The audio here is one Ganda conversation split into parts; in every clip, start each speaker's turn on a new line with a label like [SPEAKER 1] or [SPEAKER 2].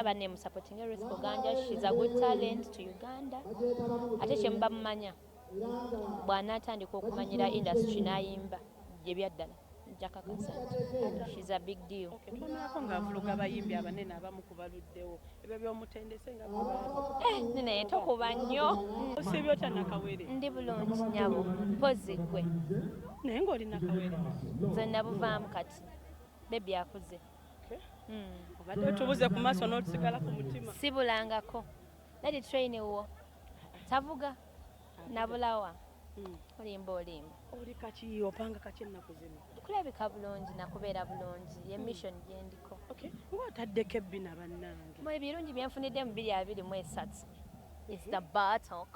[SPEAKER 1] Abanene supporting Ruth Kuganja. She's a good talent to Uganda. Ate kye muba mumanya bw'anaatandika okumanyira industry n'ayimba gye byaddala njakakasa nti she's a big deal.
[SPEAKER 2] Tubonerako ng'avuluga abayimbi abanene abamu ku baluddewo ebyo by'omutendese nga
[SPEAKER 1] Nene tokuba nnyo.
[SPEAKER 2] osibye otya Nakawere?
[SPEAKER 1] Ndi bulungi nyabo mpozi gwe.
[SPEAKER 2] Naye ng'oli Nakawere?
[SPEAKER 1] Nze nabuvaamu kati bebi akuze.
[SPEAKER 2] Obadde otubuze ku maaso n'otusigala ku mutima.
[SPEAKER 1] Sibulangako nadi train wo tavuga nabulawa olimba
[SPEAKER 2] oli kaki opanga kaki ennaku zino?
[SPEAKER 1] kulabika bulungi nakubeera bulungi ye mission gyendiko.
[SPEAKER 2] Ng'otaddeko ebbina bannange.
[SPEAKER 1] Mu ebirungi byenfunidde mu 2023 is the bartok.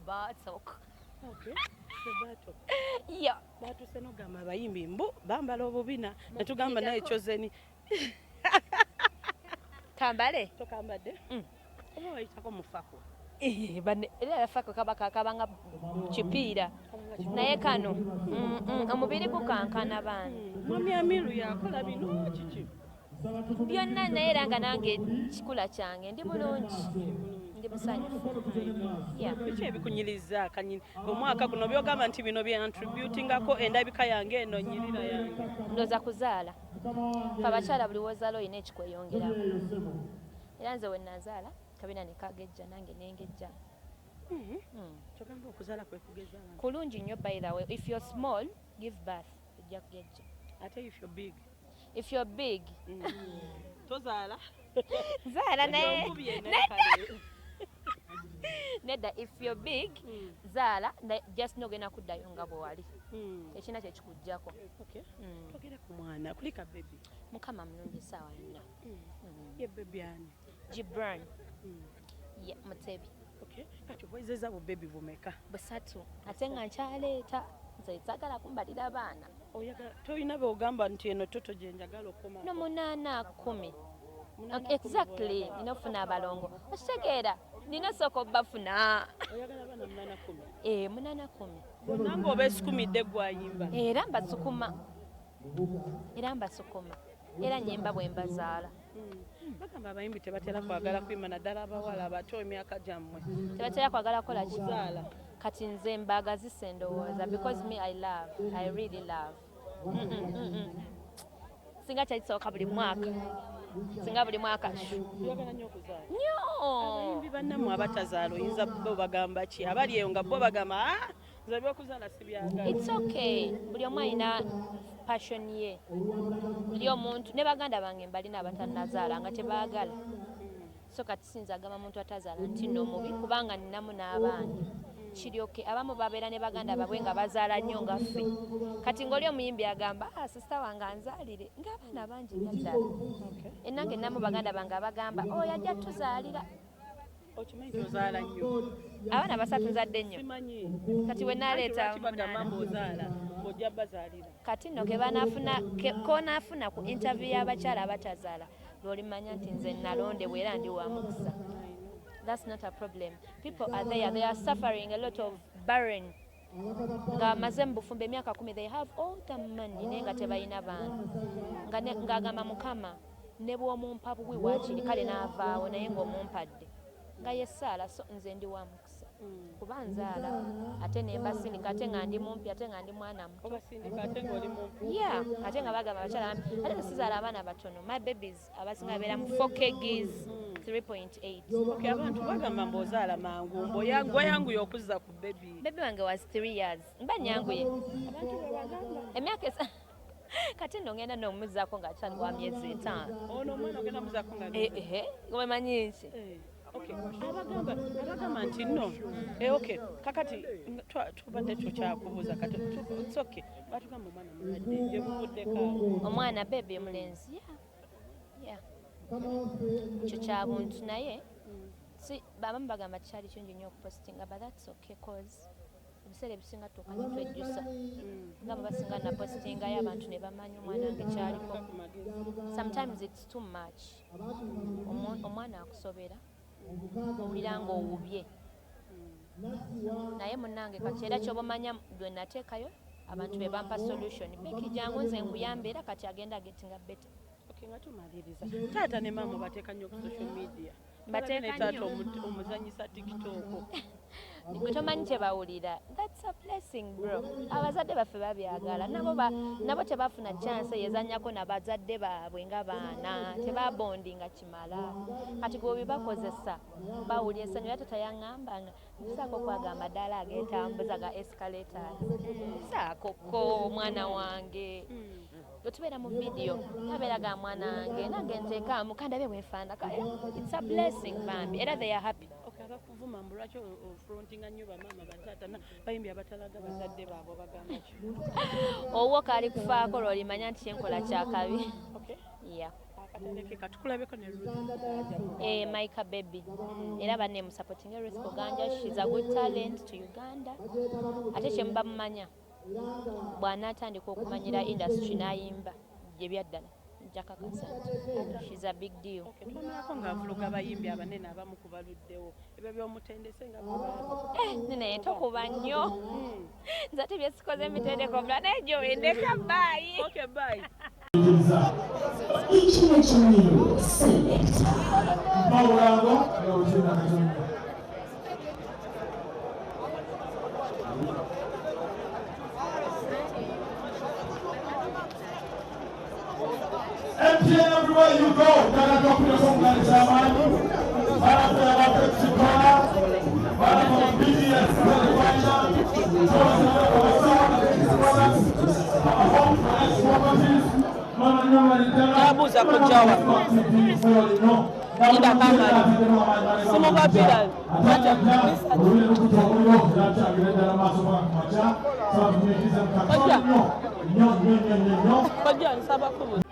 [SPEAKER 1] Bartok. Yeah.
[SPEAKER 2] Batuse n'ogamba abayimbi mbu bambala obubina ne tugamba naye Chozeni.
[SPEAKER 1] Kambale?
[SPEAKER 2] Tokambadde? Oba wayitako mu fako?
[SPEAKER 1] Era fako kabanga kipiira naye kano omubiri gukankana baana.
[SPEAKER 2] Mwami Amiru yakola bino kiki?
[SPEAKER 1] Byonna naye era nga nange kikula kyange ndi bulungi. Ndi musanyufu.
[SPEAKER 2] Biki ebikunyiriza kanyini omwaka guno byogamba nti bino byantributingako endabika yange eno nyirira yange?
[SPEAKER 1] Ndoza kuzaala. Fa abakyala buli wozaala olina ekikweyongerako. Era nze we nazaala kabina ne kagejja nange nengejja.
[SPEAKER 2] Kyogamba okuzaala kwe kugeza abantu.
[SPEAKER 1] Kulungi nnyo by the way. If you're small, give birth. Ojja kugejja.
[SPEAKER 2] Ate if you're big?
[SPEAKER 1] If you're big.
[SPEAKER 2] Tozaala?
[SPEAKER 1] Zaala naye. Nedda if you're big, zaala just nogenda kuddayo nga bwe wali. Ekina kye kikujjako.
[SPEAKER 2] Togera ku mwana kulika baby.
[SPEAKER 1] Mukama mulungi essaawa yonna.
[SPEAKER 2] Ye baby ani?
[SPEAKER 1] Gibran. Yeah, Mutebi.
[SPEAKER 2] Kati obwezeza bu baby bumeka?
[SPEAKER 1] Busatu. Ate nga nkyaleeta nze nzagala kumbalira baana.
[SPEAKER 2] Toyina beogamba nti eno toto gye njagala okoma?
[SPEAKER 1] No 8 10. Exactly. Ninofuna abalongo. Okitegeera nina soko obafuna.
[SPEAKER 2] Oyagala bana 8 10?
[SPEAKER 1] 8 10.
[SPEAKER 2] Nange obeesikumidde gwayimba.
[SPEAKER 1] Era mbasukuma. Era nyemba bwe mbazaala.
[SPEAKER 2] Bagamba abayimbi tebatera kwagala kwimba naddala abawala abato emyaka gyammwe.
[SPEAKER 1] Tebatera kwagala kola kizaala. Kati nze mbaagazise endowooza because me I really love. Singa kyakisooka buli mwaka.
[SPEAKER 2] Oyagala nnyo okuzaala?
[SPEAKER 1] Nnyo!
[SPEAKER 2] Abayimbi bannammwe abatazaala oyinza bo bagamba ki? Abali eyo nga bo bagamba nze by'okuzaala si byagala.
[SPEAKER 1] It's okay. Buli omu alina passion ye. Buli omuntu ne baganda bange mbalina abatannazaala nga tebaagala. So kati sinza agamba muntu atazaala nti nno mubi kubanga ninamu n'abaana. Kiryoke abamu babeera ne baganda babwe nga bazaala nnyo nga ffe. Kati ng'oli omuyimbi agamba sisita wange anzaalire ng'abaana bangi nnyo ddala. Ennange nnamu baganda bange abagamba yajja tuzaalira.
[SPEAKER 2] Okimanyi nti ozaala nnyo?
[SPEAKER 1] Abaana 3 nzadde nnyo.
[SPEAKER 2] Simanyi.
[SPEAKER 1] Kati we naleeta
[SPEAKER 2] bagamba ozaala ojja bazaalira.
[SPEAKER 1] Kati nno konaafuna ku interview y'abakyala abatazaala lw'olimanya nti nze nalondebwa era ndi wa mukisa. That's not a problem. People are there. They are suffering a lot of barren. Nga maze mu bufumbo emyaka 10 they have all the money naye nga tebalina baana. Ng'agamba Mukama ne bw'omumpa buwi waakiri kale n'avaawo naye ng'omumpadde. Nga yesaala so nze ndi wa mukisa. Kuba nzaala ate ne mbasindika ate nga ndi mumpi ate nga ndi mwana muto.
[SPEAKER 2] Obasindika ate ng'oli mumpi?
[SPEAKER 1] Yeah, ate nga bagamba abakyala ate sizaala abaana batono. My babies abasinga babeera mu 4 kgs 3.8.
[SPEAKER 2] Abantu bagamba mb'ozaala mangu ng'oyanguye okuzza ku baby.
[SPEAKER 1] Baby wange was 3 years. Mba nyanguye.
[SPEAKER 2] Abantu bwe bagamba.
[SPEAKER 1] Emyaka kati nno ngenda n'omuzzaako ng'akyali wa myezi 5.
[SPEAKER 2] Ono omwana ogenda muzzaako nga
[SPEAKER 1] omanyi nki?
[SPEAKER 2] Abagamba nti nno kakati tubadde tukyakubuuza kati it's okay batugamba omwana mulwadde gye buvuddeko
[SPEAKER 1] omwana bebe mulenzi ekyo kya buntu naye si babamu bagamba kikyali kingi nnyo okupostinga but that's okay cause ebiseera ebisinga tuuka nitwejjusa nga basinga napostingayo abantu ne bamanya omwana wange kyaliko. Sometimes it's too much. Omwana akusobera owulira ng'owubye naye munnange kati era ky'obamanya bwe nateekayo abantu be bampa solution beki jangu nze nkuyambe era kati agenda getting better.
[SPEAKER 2] Okay, nga tumaliriza. Taata ne maama bateeka nnyo ku social media.
[SPEAKER 1] Bateeka nnyo.
[SPEAKER 2] Omuzanyisa TikTok.
[SPEAKER 1] Gwe tomanyi kye bawulira. That's a blessing, bro. Abazadde baffe babyagala. Nabo tebafuna chance yezannyako n'abazadde baabwe nga baana. Tebabondinga kimala. Kati gwe bibakozesa. Bawulira essanyu era tata yaŋŋambanga. Nsaako kwagamba ddala ageetambuza ga escalators. Saakoko mwana wange. Bwe tubeera mu video tabeeraga mwana wange nange nteekaamu kandabe bwenfaanaka. It's a blessing, Bambi. Era they are happy.
[SPEAKER 2] Okay, abakuvuma mbu lwaki ofrontinga nnyo bamaama bataata bayimbi abatalaga bazadde baabwe bagamba ki?
[SPEAKER 1] Owo kaali kufaako lw'olimanya nti kyenkola kyakabi.
[SPEAKER 2] Okay.
[SPEAKER 1] Yeah.
[SPEAKER 2] Akataleke katukulabeko ne Ruth.
[SPEAKER 1] Maika baby. Era banne musupporting Ruth Kuganja. She's a good talent to Uganda. Ate kye muba mumanya. Bw'anaatandika okumanyira industry n'ayimba gye byaddala. Jakakasa. She's a big deal.
[SPEAKER 2] Okay, tunaako ng'avuluga abayimbi abanene abamu ku baluddewo. Ebyo by'omutendese nga
[SPEAKER 1] Nene tokuba nnyo. Nze ate bye sikoze mitendeko bula naye gy'owendeka bye.
[SPEAKER 2] Okay, bye.
[SPEAKER 3] Ikimenyero select.
[SPEAKER 4] Mawulango yawukina MTN everywhere you go, gotta go put some guys on. Para para Pepsi-Cola, para BTS,
[SPEAKER 2] Nabuuza kujjawa. Ida kamala. Simugapira. Kojja nsaba kubuza.